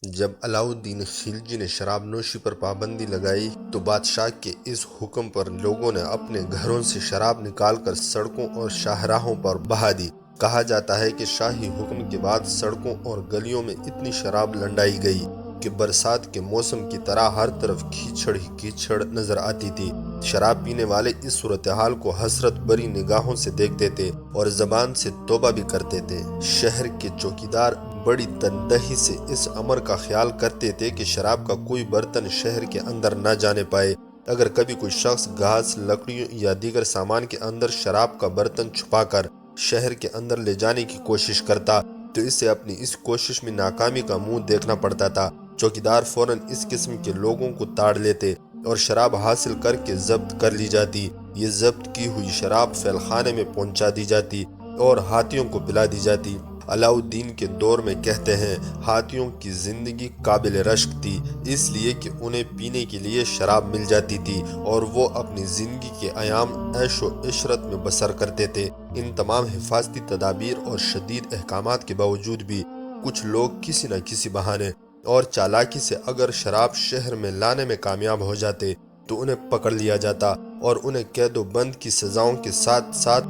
جب علاؤالدین خلجی نے شراب نوشی پر پابندی لگائی تو بادشاہ کے اس حکم پر لوگوں نے اپنے گھروں سے شراب نکال کر سڑکوں اور شاہراہوں پر بہا دی۔ کہا جاتا ہے کہ شاہی حکم کے بعد سڑکوں اور گلیوں میں اتنی شراب لنڈائی گئی کہ برسات کے موسم کی طرح ہر طرف کیچڑ ہی کیچڑ نظر آتی تھی۔ شراب پینے والے اس صورتحال کو حسرت بری نگاہوں سے دیکھتے تھے اور زبان سے توبہ بھی کرتے تھے۔ شہر کے چوکیدار بڑی تندہی سے اس امر کا خیال کرتے تھے کہ شراب کا کوئی برتن شہر کے اندر نہ جانے پائے۔ اگر کبھی کوئی شخص گھاس، لکڑیوں یا دیگر سامان کے اندر شراب کا برتن چھپا کر شہر کے اندر لے جانے کی کوشش کرتا تو اسے اپنی اس کوشش میں ناکامی کا منہ دیکھنا پڑتا تھا۔ چوکیدار فوراً اس قسم کے لوگوں کو تاڑ لیتے اور شراب حاصل کر کے ضبط کر لی جاتی۔ یہ ضبط کی ہوئی شراب فیل خانے میں پہنچا دی جاتی اور ہاتھیوں کو پلا دی جاتی۔ علاؤالدین کے دور میں کہتے ہیں ہاتھیوں کی زندگی قابل رشک تھی، اس لیے کہ انہیں پینے کے لیے شراب مل جاتی تھی اور وہ اپنی زندگی کے ایام عیش و عشرت میں بسر کرتے تھے۔ ان تمام حفاظتی تدابیر اور شدید احکامات کے باوجود بھی کچھ لوگ کسی نہ کسی بہانے اور چالاکی سے اگر شراب شہر میں لانے میں کامیاب ہو جاتے تو انہیں پکڑ لیا جاتا اور انہیں قید و بند کی سزاؤں کے ساتھ ساتھ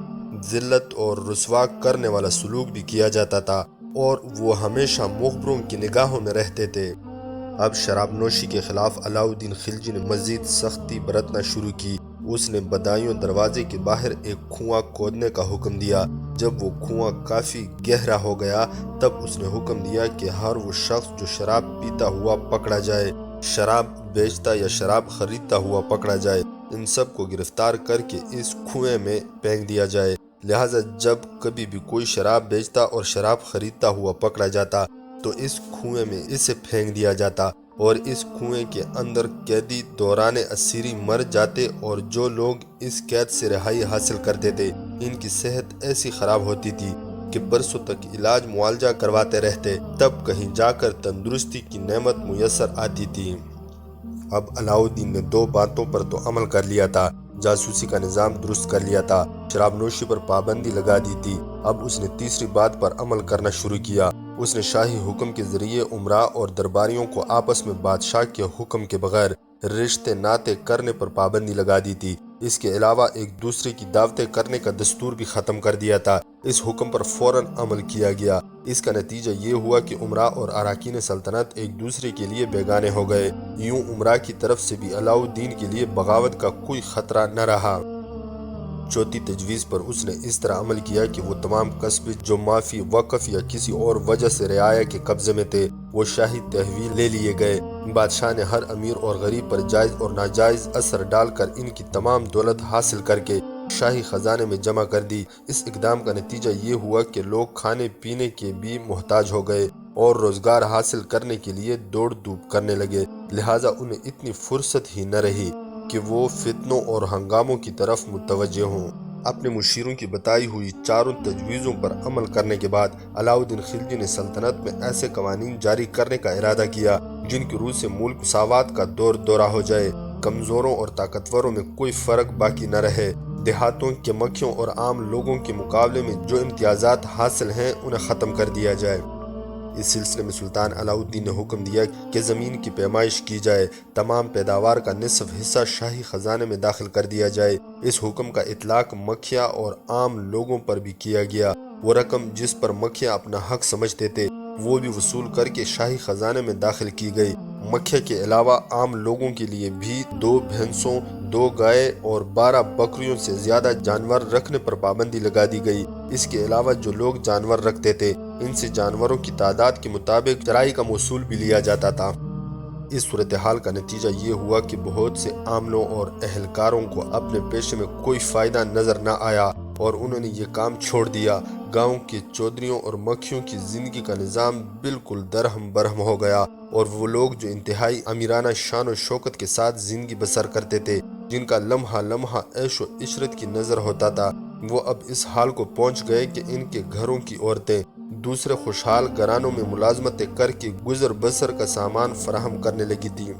ذلت اور رسوا کرنے والا سلوک بھی کیا جاتا تھا اور وہ ہمیشہ مخبروں کی نگاہوں میں رہتے تھے۔ اب شراب نوشی کے خلاف علاؤالدین خلجی نے مزید سختی برتنا شروع کی۔ اس نے بدایوں دروازے کے باہر ایک کنواں کھودنے کا حکم دیا۔ جب وہ کنواں کافی گہرا ہو گیا تب اس نے حکم دیا کہ ہر وہ شخص جو شراب پیتا ہوا پکڑا جائے، شراب بیچتا یا شراب خریدتا ہوا پکڑا جائے، ان سب کو گرفتار کر کے اس کنویں میں پھینک دیا جائے۔ لہٰذا جب کبھی بھی کوئی شراب بیچتا اور شراب خریدتا ہوا پکڑا جاتا تو اس کنویں میں اسے پھینک دیا جاتا اور اس کنویں کے اندر قیدی دوران اسیری مر جاتے اور جو لوگ اس قید سے رہائی حاصل کرتے تھے ان کی صحت ایسی خراب ہوتی تھی کہ برسوں تک علاج معالجہ کرواتے رہتے، تب کہیں جا کر تندرستی کی نعمت میسر آتی تھی۔ اب علاؤالدین نے دو باتوں پر تو عمل کر لیا تھا، جاسوسی کا نظام درست کر لیا تھا، شراب نوشی پر پابندی لگا دی تھی، اب اس نے تیسری بات پر عمل کرنا شروع کیا۔ اس نے شاہی حکم کے ذریعے امراء اور درباریوں کو آپس میں بادشاہ کے حکم کے بغیر رشتے ناطے کرنے پر پابندی لگا دی تھی۔ اس کے علاوہ ایک دوسرے کی دعوتیں کرنے کا دستور بھی ختم کر دیا تھا۔ اس حکم پر فوراً عمل کیا گیا۔ اس کا نتیجہ یہ ہوا کہ امراء اور اراکین سلطنت ایک دوسرے کے لیے بیگانے ہو گئے۔ یوں امراء کی طرف سے بھی علاؤالدین کے لیے بغاوت کا کوئی خطرہ نہ رہا۔ چوتھی تجویز پر اس نے اس طرح عمل کیا کہ وہ تمام قصبے جو معافی وقف یا کسی اور وجہ سے رعایا کے قبضے میں تھے وہ شاہی تحویل لے لیے گئے۔ بادشاہ نے ہر امیر اور غریب پر جائز اور ناجائز اثر ڈال کر ان کی تمام دولت حاصل کر کے شاہی خزانے میں جمع کر دی۔ اس اقدام کا نتیجہ یہ ہوا کہ لوگ کھانے پینے کے بھی محتاج ہو گئے اور روزگار حاصل کرنے کے لیے دوڑ دھوپ کرنے لگے، لہٰذا انہیں اتنی فرصت ہی نہ رہی کہ وہ فتنوں اور ہنگاموں کی طرف متوجہ ہوں۔ اپنے مشیروں کی بتائی ہوئی چاروں تجویزوں پر عمل کرنے کے بعد علاؤالدین خلجی نے سلطنت میں ایسے قوانین جاری کرنے کا ارادہ کیا جن کی روح سے ملک مساوات کا دور دورہ ہو جائے، کمزوروں اور طاقتوروں میں کوئی فرق باقی نہ رہے، دیہاتوں کے مکھیوں اور عام لوگوں کے مقابلے میں جو امتیازات حاصل ہیں انہیں ختم کر دیا جائے۔ اس سلسلے میں سلطان علاؤالدین نے حکم دیا کہ زمین کی پیمائش کی جائے، تمام پیداوار کا نصف حصہ شاہی خزانے میں داخل کر دیا جائے۔ اس حکم کا اطلاق مکھیا اور عام لوگوں پر بھی کیا گیا۔ وہ رقم جس پر مکھیا اپنا حق سمجھتے تھے وہ بھی وصول کر کے شاہی خزانے میں داخل کی گئی۔ مکھیا کے علاوہ عام لوگوں کے لیے بھی 2 بھینسوں، 2 گائے اور 12 بکریوں سے زیادہ جانور رکھنے پر پابندی لگا دی گئی۔ اس کے علاوہ جو لوگ جانور رکھتے تھے ان سے جانوروں کی تعداد کے مطابق چرائی کا موصول بھی لیا جاتا تھا۔ اس صورتحال کا نتیجہ یہ ہوا کہ بہت سے عاملوں اور اہلکاروں کو اپنے پیشے میں کوئی فائدہ نظر نہ آیا اور انہوں نے یہ کام چھوڑ دیا۔ گاؤں کے چودھریوں اور مکھیوں کی زندگی کا نظام بالکل درہم برہم ہو گیا اور وہ لوگ جو انتہائی امیرانہ شان و شوکت کے ساتھ زندگی بسر کرتے تھے، جن کا لمحہ لمحہ عیش و عشرت کی نظر ہوتا تھا، وہ اب اس حال کو پہنچ گئے کہ ان کے گھروں کی عورتیں دوسرے خوشحال گھرانوں میں ملازمتیں کر کے گزر بسر کا سامان فراہم کرنے لگی تھیں۔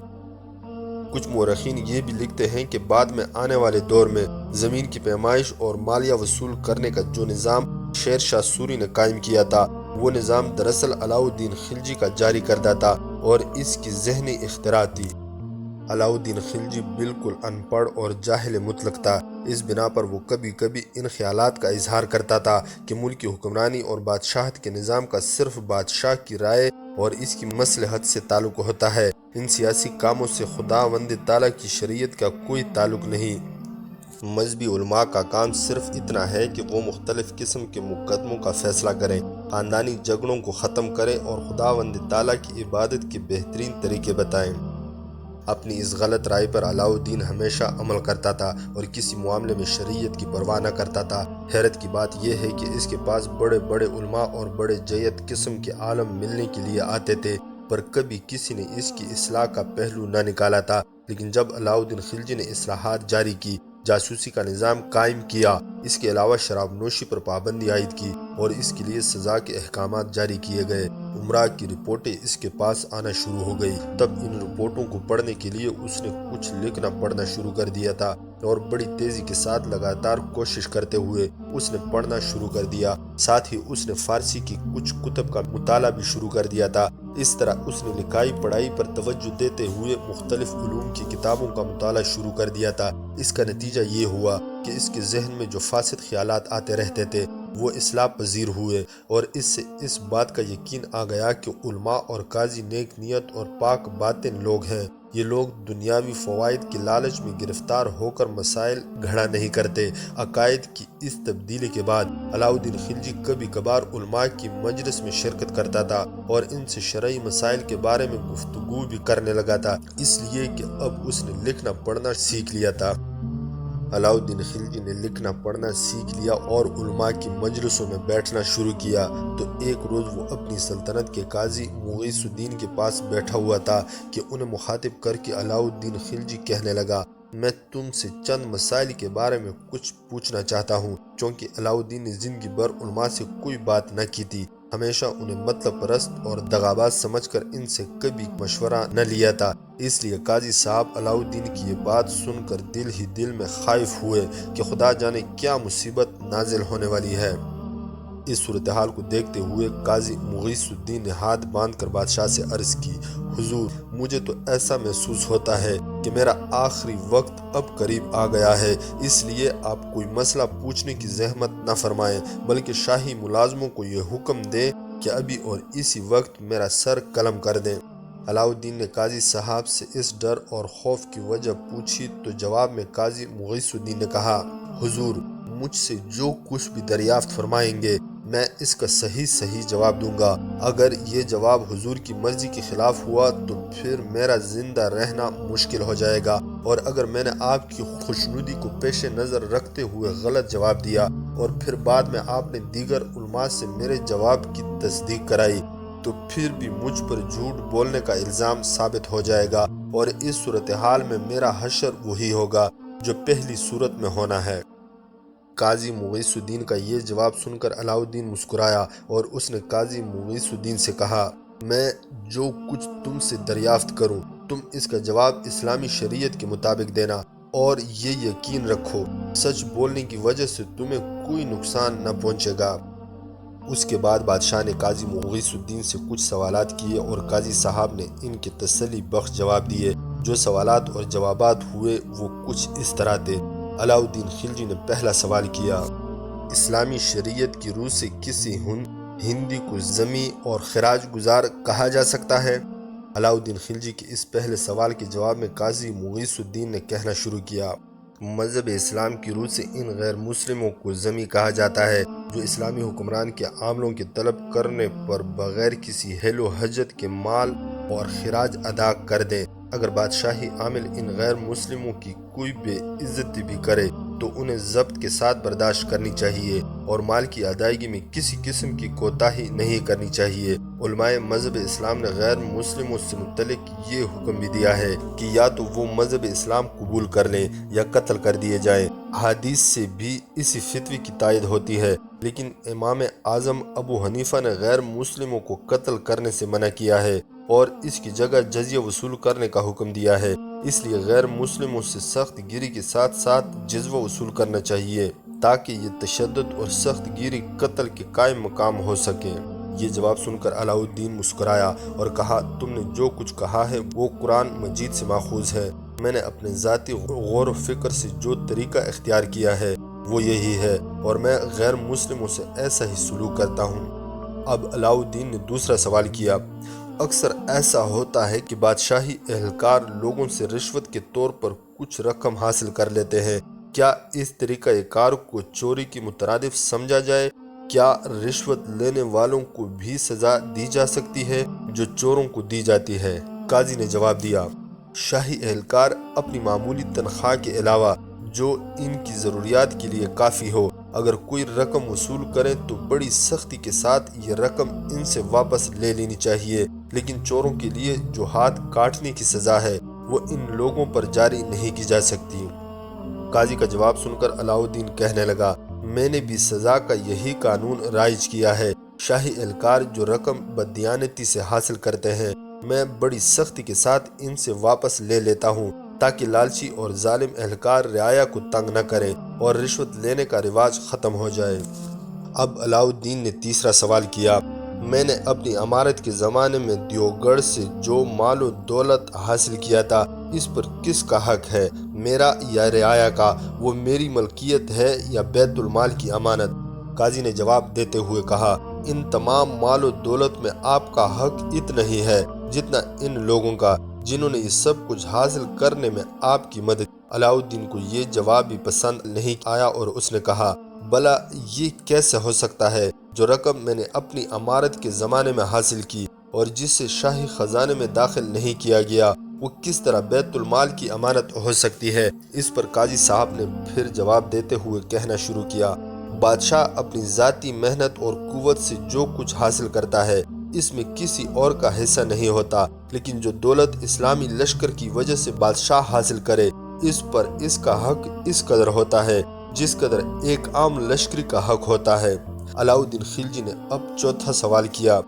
کچھ مورخین یہ بھی لکھتے ہیں کہ بعد میں آنے والے دور میں زمین کی پیمائش اور مالیہ وصول کرنے کا جو نظام شیر شاہ سوری نے قائم کیا تھا وہ نظام دراصل علاؤالدین خلجی کا جاری کردہ تھا۔ اور اس کی ذہنی اختراع تھی۔ علاؤالدین خلجی بالکل ان پڑھ اور جاہل مطلق تھا۔ اس بنا پر وہ کبھی کبھی ان خیالات کا اظہار کرتا تھا کہ ملک کی حکمرانی اور بادشاہت کے نظام کا صرف بادشاہ کی رائے اور اس کی مصلحت سے تعلق ہوتا ہے۔ ان سیاسی کاموں سے خداوند تعالیٰ کی شریعت کا کوئی تعلق نہیں۔ مذہبی علماء کا کام صرف اتنا ہے کہ وہ مختلف قسم کے مقدموں کا فیصلہ کریں، خاندانی جھگڑوں کو ختم کریں اور خداوند تعالیٰ کی عبادت کے بہترین طریقے بتائیں۔ اپنی اس غلط رائے پر علاؤالدین ہمیشہ عمل کرتا تھا اور کسی معاملے میں شریعت کی پرواہ نہ کرتا تھا۔ حیرت کی بات یہ ہے کہ اس کے پاس بڑے بڑے علماء اور بڑے جید قسم کے عالم ملنے کے لیے آتے تھے، پر کبھی کسی نے اس کی اصلاح کا پہلو نہ نکالا تھا۔ لیکن جب علاؤالدین خلجی نے اصلاحات جاری کی، جاسوسی کا نظام قائم کیا، اس کے علاوہ شراب نوشی پر پابندی عائد کی اور اس کے لیے سزا کے احکامات جاری کیے گئے، عمرہ کی رپورٹیں اس کے پاس آنا شروع ہو گئی، تب ان رپورٹوں کو پڑھنے کے لیے اس نے کچھ لکھنا پڑھنا شروع کر دیا تھا اور بڑی تیزی کے ساتھ لگاتار کوشش کرتے ہوئے اس نے پڑھنا شروع کر دیا۔ ساتھ ہی اس نے فارسی کی کچھ کتب کا مطالعہ بھی شروع کر دیا تھا۔ اس طرح اس نے لکھائی پڑھائی پر توجہ دیتے ہوئے مختلف علوم کی کتابوں کا مطالعہ شروع کر دیا تھا۔ اس کا نتیجہ یہ ہوا کہ اس کے ذہن میں جو فاسد خیالات آتے رہتے تھے وہ اصلاح پذیر ہوئے اور اس سے اس بات کا یقین آ گیا کہ علماء اور قاضی نیک نیت اور پاک باطن لوگ ہیں۔ یہ لوگ دنیاوی فوائد کے لالچ میں گرفتار ہو کر مسائل گھڑا نہیں کرتے۔ عقائد کی اس تبدیلی کے بعد علاؤالدین خلجی کبھی کبھار علماء کی مجلس میں شرکت کرتا تھا اور ان سے شرعی مسائل کے بارے میں گفتگو بھی کرنے لگا تھا، اس لیے کہ اب اس نے لکھنا پڑھنا سیکھ لیا تھا۔ علاؤالدین خلجی نے لکھنا پڑھنا سیکھ لیا اور علماء کی مجلسوں میں بیٹھنا شروع کیا تو ایک روز وہ اپنی سلطنت کے قاضی مغیث الدین کے پاس بیٹھا ہوا تھا کہ انہیں مخاطب کر کے علاؤالدین خلجی کہنے لگا، میں تم سے چند مسائل کے بارے میں کچھ پوچھنا چاہتا ہوں۔ چونکہ علاؤالدین نے زندگی بھر علماء سے کوئی بات نہ کی تھی، ہمیشہ انہیں مطلب پرست اور دغاباز سمجھ کر ان سے کبھی مشورہ نہ لیا تھا، اس لیے قاضی صاحب علاؤالدین کی یہ بات سن کر دل ہی دل میں خائف ہوئے کہ خدا جانے کیا مصیبت نازل ہونے والی ہے۔ اس صورتحال کو دیکھتے ہوئے قاضی مغیث الدین نے ہاتھ باندھ کر بادشاہ سے عرض کی، حضور، مجھے تو ایسا محسوس ہوتا ہے کہ میرا آخری وقت اب قریب آ گیا ہے، اس لیے آپ کوئی مسئلہ پوچھنے کی زحمت نہ فرمائیں، بلکہ شاہی ملازموں کو یہ حکم دیں کہ ابھی اور اسی وقت میرا سر قلم کر دیں۔ علاؤالدین نے قاضی صاحب سے اس ڈر اور خوف کی وجہ پوچھی تو جواب میں قاضی مغیث الدین نے کہا، حضور، مجھ سے جو کچھ بھی دریافت فرمائیں گے میں اس کا صحیح جواب دوں گا۔ اگر یہ جواب حضور کی مرضی کے خلاف ہوا تو پھر میرا زندہ رہنا مشکل ہو جائے گا، اور اگر میں نے آپ کی خوشنودی کو پیش نظر رکھتے ہوئے غلط جواب دیا اور پھر بعد میں آپ نے دیگر علماء سے میرے جواب کی تصدیق کرائی تو پھر بھی مجھ پر جھوٹ بولنے کا الزام ثابت ہو جائے گا، اور اس صورتحال میں میرا حشر وہی ہوگا جو پہلی صورت میں ہونا ہے۔ قاضی مغیث الدین کا یہ جواب سن کر علاؤالدین مسکرایا اور اس نے قاضی مغیث الدین سے کہا، میں جو کچھ تم سے دریافت کروں تم اس کا جواب اسلامی شریعت کے مطابق دینا، اور یہ یقین رکھو سچ بولنے کی وجہ سے تمہیں کوئی نقصان نہ پہنچے گا۔ اس کے بعد بادشاہ نے قاضی مغیث الدین سے کچھ سوالات کیے اور قاضی صاحب نے ان کے تسلی بخش جواب دیے۔ جو سوالات اور جوابات ہوئے وہ کچھ اس طرح تھے۔ علاؤالدین خلجی نے پہلا سوال کیا، اسلامی شریعت کی روح سے کسی ہندی کو ذمی اور خراج گزار کہا جا سکتا ہے؟ علاؤالدین خلجی کے اس پہلے سوال کے جواب میں قاضی مغیث الدین نے کہنا شروع کیا، مذہب اسلام کی روح سے ان غیر مسلموں کو ذمی کہا جاتا ہے جو اسلامی حکمران کے عاملوں کے طلب کرنے پر بغیر کسی حیل و حجت کے مال اور خراج ادا کر دیں۔ اگر بادشاہی عامل ان غیر مسلموں کی کوئی بے عزتی بھی کرے تو انہیں ضبط کے ساتھ برداشت کرنی چاہیے اور مال کی ادائیگی میں کسی قسم کی کوتاہی نہیں کرنی چاہیے۔ علماء مذہب اسلام نے غیر مسلموں سے متعلق یہ حکم بھی دیا ہے کہ یا تو وہ مذہب اسلام قبول کر لیں یا قتل کر دیے جائیں۔ حدیث سے بھی اسی فتوی کی تائید ہوتی ہے، لیکن امام اعظم ابو حنیفہ نے غیر مسلموں کو قتل کرنے سے منع کیا ہے اور اس کی جگہ جزیہ وصول کرنے کا حکم دیا ہے۔ اس لیے غیر مسلموں سے سخت گیری کے ساتھ ساتھ جزیہ وصول کرنا چاہیے تاکہ یہ تشدد اور سخت گیری قتل کے قائم مقام ہو سکے۔ یہ جواب سن کر علاؤالدین مسکرایا اور کہا تم نے جو کچھ کہا ہے وہ قرآن مجید سے ماخوذ ہے۔ میں نے اپنے ذاتی غور و فکر سے جو طریقہ اختیار کیا ہے وہ یہی ہے اور میں غیر مسلموں سے ایسا ہی سلوک کرتا ہوں۔ اب علاؤالدین نے دوسرا سوال کیا، اکثر ایسا ہوتا ہے کہ بادشاہی اہلکار لوگوں سے رشوت کے طور پر کچھ رقم حاصل کر لیتے ہیں، کیا اس طریقہ کار کو چوری کی مترادف سمجھا جائے؟ کیا رشوت لینے والوں کو بھی سزا دی جا سکتی ہے جو چوروں کو دی جاتی ہے؟ قاضی نے جواب دیا، شاہی اہلکار اپنی معمولی تنخواہ کے علاوہ جو ان کی ضروریات کے لیے کافی ہو اگر کوئی رقم وصول کریں تو بڑی سختی کے ساتھ یہ رقم ان سے واپس لے لینی چاہیے، لیکن چوروں کے لیے جو ہاتھ کاٹنے کی سزا ہے وہ ان لوگوں پر جاری نہیں کی جا سکتی۔ قاضی کا جواب سن کر علاؤالدین کہنے لگا، میں نے بھی سزا کا یہی قانون رائج کیا ہے۔ شاہی اہلکار جو رقم بددیانتی سے حاصل کرتے ہیں میں بڑی سختی کے ساتھ ان سے واپس لے لیتا ہوں تاکہ لالچی اور ظالم اہلکار رعایا کو تنگ نہ کرے اور رشوت لینے کا رواج ختم ہو جائے۔ اب علاؤالدین نے تیسرا سوال کیا، میں نے اپنی امارت کے زمانے میں دیوگڑھ سے جو مال و دولت حاصل کیا تھا اس پر کس کا حق ہے، میرا یا رعایا کا؟ وہ میری ملکیت ہے یا بیت المال کی امانت؟ قاضی نے جواب دیتے ہوئے کہا، ان تمام مال و دولت میں آپ کا حق اتنا ہی ہے جتنا ان لوگوں کا جنہوں نے یہ سب کچھ حاصل کرنے میں آپ کی مدد۔ علاؤالدین کو یہ جواب بھی پسند نہیں آیا اور اس نے کہا، بھلا یہ کیسے ہو سکتا ہے؟ جو رقم میں نے اپنی امارت کے زمانے میں حاصل کی اور جس سے شاہی خزانے میں داخل نہیں کیا گیا وہ کس طرح بیت المال کی امانت ہو سکتی ہے؟ اس پر قاضی صاحب نے پھر جواب دیتے ہوئے کہنا شروع کیا، بادشاہ اپنی ذاتی محنت اور قوت سے جو کچھ حاصل کرتا ہے اس میں کسی اور کا حصہ نہیں ہوتا، لیکن جو دولت اسلامی لشکر کی وجہ سے بادشاہ حاصل کرے اس پر اس کا حق اس قدر ہوتا ہے جس قدر ایک عام لشکری کا حق ہوتا ہے۔ علاؤالدین خلجی نے اب چوتھا سوال کیا،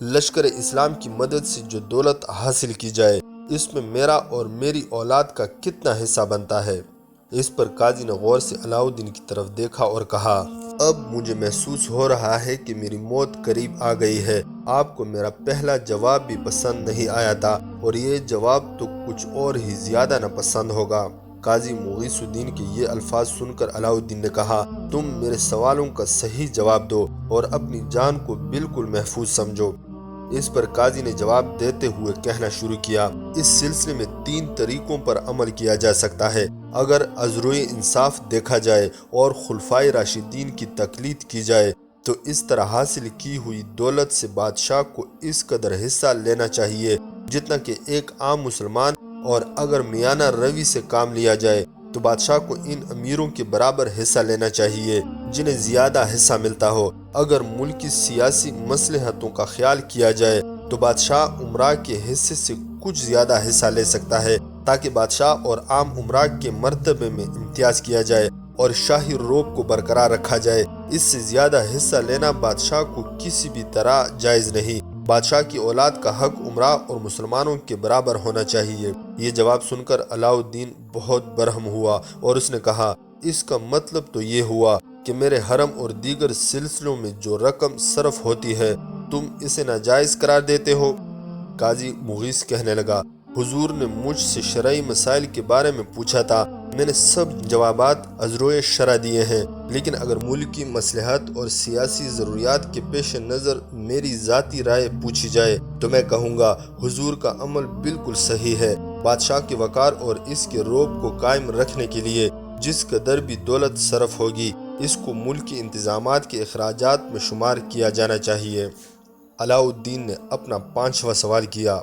لشکر اسلام کی مدد سے جو دولت حاصل کی جائے اس میں میرا اور میری اولاد کا کتنا حصہ بنتا ہے؟ اس پر قاضی نے غور سے علاؤالدین کی طرف دیکھا اور کہا، اب مجھے محسوس ہو رہا ہے کہ میری موت قریب آ گئی ہے۔ آپ کو میرا پہلا جواب بھی پسند نہیں آیا تھا اور یہ جواب تو کچھ اور ہی زیادہ ناپسند ہوگا۔ قاضی مغیث الدین کے یہ الفاظ سن کر علاؤالدین نے کہا، تم میرے سوالوں کا صحیح جواب دو اور اپنی جان کو بالکل محفوظ سمجھو۔ اس پر قاضی نے جواب دیتے ہوئے کہنا شروع کیا، اس سلسلے میں 3 طریقوں پر عمل کیا جا سکتا ہے۔ اگر از روئے انصاف دیکھا جائے اور خلفائے راشدین کی تقلید کی جائے تو اس طرح حاصل کی ہوئی دولت سے بادشاہ کو اس قدر حصہ لینا چاہیے جتنا کہ ایک عام مسلمان، اور اگر میانہ روی سے کام لیا جائے تو بادشاہ کو ان امیروں کے برابر حصہ لینا چاہیے جنہیں زیادہ حصہ ملتا ہو۔ اگر ملکی سیاسی مصلحتوں کا خیال کیا جائے تو بادشاہ امراء کے حصے سے کچھ زیادہ حصہ لے سکتا ہے تاکہ بادشاہ اور عام امراء کے مرتبے میں امتیاز کیا جائے اور شاہی روب کو برقرار رکھا جائے۔ اس سے زیادہ حصہ لینا بادشاہ کو کسی بھی طرح جائز نہیں۔ بادشاہ کی اولاد کا حق امراء اور مسلمانوں کے برابر ہونا چاہیے۔ یہ جواب سن کر علاؤالدین بہت برہم ہوا اور اس نے کہا، اس کا مطلب تو یہ ہوا کہ میرے حرم اور دیگر سلسلوں میں جو رقم صرف ہوتی ہے تم اسے ناجائز قرار دیتے ہو؟ قاضی مغیث کہنے لگا، حضور نے مجھ سے شرعی مسائل کے بارے میں پوچھا تھا، میں نے سب جوابات از روئے شرع دیے ہیں، لیکن اگر ملکی مصلحت اور سیاسی ضروریات کے پیش نظر میری ذاتی رائے پوچھی جائے تو میں کہوں گا حضور کا عمل بالکل صحیح ہے۔ بادشاہ کے وقار اور اس کے رعب کو قائم رکھنے کے لیے جس قدر بھی دولت صرف ہوگی اس کو ملکی انتظامات کے اخراجات میں شمار کیا جانا چاہیے۔ علاؤالدین نے اپنا 5واں سوال کیا،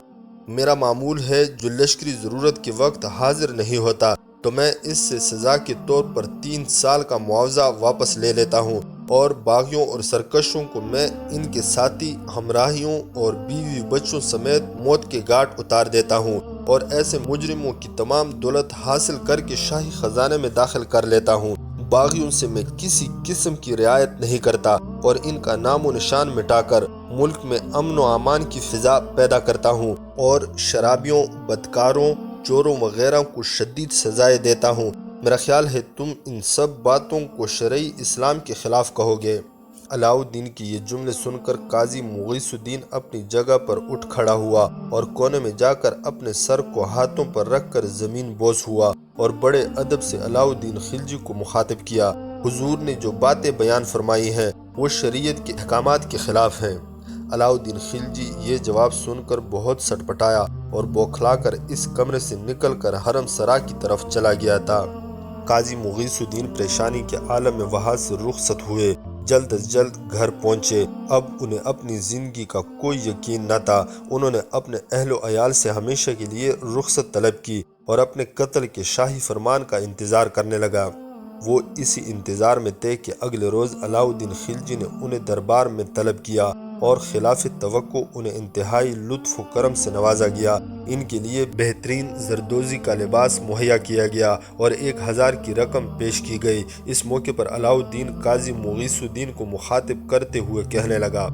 میرا معمول ہے جو لشکری ضرورت کے وقت حاضر نہیں ہوتا تو میں اس سے سزا کے طور پر 3 سال کا معاوضہ واپس لے لیتا ہوں اور باغیوں اور سرکشوں کو میں ان کے ساتھی ہمراہیوں اور بیوی بچوں سمیت موت کے گھاٹ اتار دیتا ہوں اور ایسے مجرموں کی تمام دولت حاصل کر کے شاہی خزانے میں داخل کر لیتا ہوں۔ باغیوں سے میں کسی قسم کی رعایت نہیں کرتا اور ان کا نام و نشان مٹا کر ملک میں امن و امان کی فضا پیدا کرتا ہوں اور شرابیوں، بدکاروں، چوروں وغیرہ کو شدید سزائیں دیتا ہوں۔ میرا خیال ہے تم ان سب باتوں کو شرعی اسلام کے خلاف کہو گے۔ علاؤدین کی یہ جملے سن کر قاضی مغیث الدین اپنی جگہ پر اٹھ کھڑا ہوا اور کونے میں جا کر اپنے سر کو ہاتھوں پر رکھ کر زمین بوس ہوا اور بڑے ادب سے علاؤدین خلجی کو مخاطب کیا۔ حضور نے جو باتیں بیان فرمائی ہیں وہ شریعت کے احکامات کے خلاف ہیں۔ علاؤدین خلجی یہ جواب سن کر بہت سٹپٹایا اور بوکھلا کر اس کمرے سے نکل کر حرم سرا کی طرف چلا گیا تھا۔ قاضی مغیث الدین پریشانی کے عالم میں وہاں سے رخصت ہوئے، جلد از جلد گھر پہنچے۔ اب انہیں اپنی زندگی کا کوئی یقین نہ تھا۔ انہوں نے اپنے اہل و عیال سے ہمیشہ کے لیے رخصت طلب کی اور اپنے قتل کے شاہی فرمان کا انتظار کرنے لگا۔ وہ اسی انتظار میں تھے کہ اگلے روز علاؤدین خلجی نے انہیں دربار میں طلب کیا اور خلاف توقع انہیں انتہائی لطف و کرم سے نوازا گیا۔ ان کے لیے بہترین زردوزی کا لباس مہیا کیا گیا اور 1000 کی رقم پیش کی گئی۔ اس موقع پر علاؤدین قاضی مغیث الدین کو مخاطب کرتے ہوئے کہنے لگا،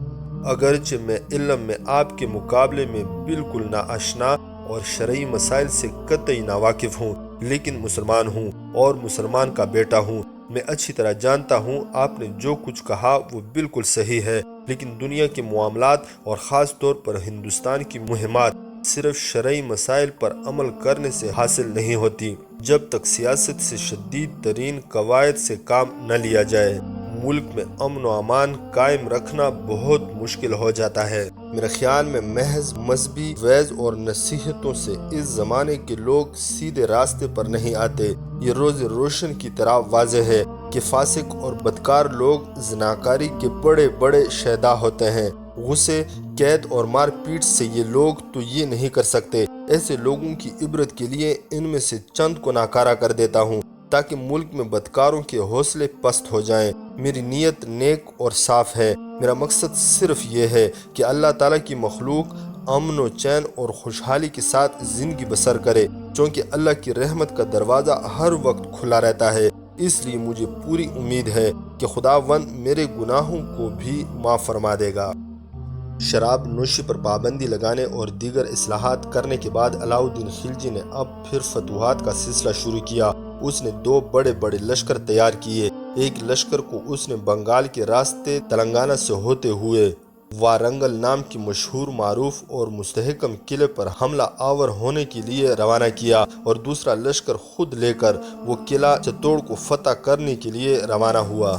اگرچہ میں علم میں آپ کے مقابلے میں بالکل ناآشنا اور شرعی مسائل سے قطعی ناواقف ہوں، لیکن مسلمان ہوں اور مسلمان کا بیٹا ہوں۔ میں اچھی طرح جانتا ہوں آپ نے جو کچھ کہا وہ بالکل صحیح ہے، لیکن دنیا کے معاملات اور خاص طور پر ہندوستان کی مہمات صرف شرعی مسائل پر عمل کرنے سے حاصل نہیں ہوتی۔ جب تک سیاست سے شدید ترین قواعد سے کام نہ لیا جائے، ملک میں امن و امان قائم رکھنا بہت مشکل ہو جاتا ہے۔ میرے خیال میں محض مذہبی وعظ اور نصیحتوں سے اس زمانے کے لوگ سیدھے راستے پر نہیں آتے۔ یہ روز روشن کی طرح واضح ہے کہ فاسق اور بدکار لوگ زناکاری کے بڑے بڑے شہدا ہوتے ہیں۔ غصے، قید اور مار پیٹ سے یہ لوگ تو یہ نہیں کر سکتے۔ ایسے لوگوں کی عبرت کے لیے ان میں سے چند کو ناکارہ کر دیتا ہوں تاکہ ملک میں بدکاروں کے حوصلے پست ہو جائیں۔ میری نیت نیک اور صاف ہے۔ میرا مقصد صرف یہ ہے کہ اللہ تعالیٰ کی مخلوق امن و چین اور خوشحالی کے ساتھ زندگی بسر کرے، چونکہ اللہ کی رحمت کا دروازہ ہر وقت کھلا رہتا ہے۔ اس لیے مجھے پوری امید ہے کہ خداوند میرے گناہوں کو بھی معاف فرما دے گا۔ شراب نوشی پر پابندی لگانے اور دیگر اصلاحات کرنے کے بعد علاؤدین خلجی نے اب پھر فتوحات کا سلسلہ شروع کیا۔ اس نے 2 بڑے بڑے لشکر تیار کیے۔ ایک لشکر کو اس نے بنگال کے راستے تلنگانہ سے ہوتے ہوئے وارنگل نام کی مشہور معروف اور مستحکم قلعے پر حملہ آور ہونے کے لیے روانہ کیا اور دوسرا لشکر خود لے کر وہ قلعہ چتوڑ کو فتح کرنے کے لیے روانہ ہوا۔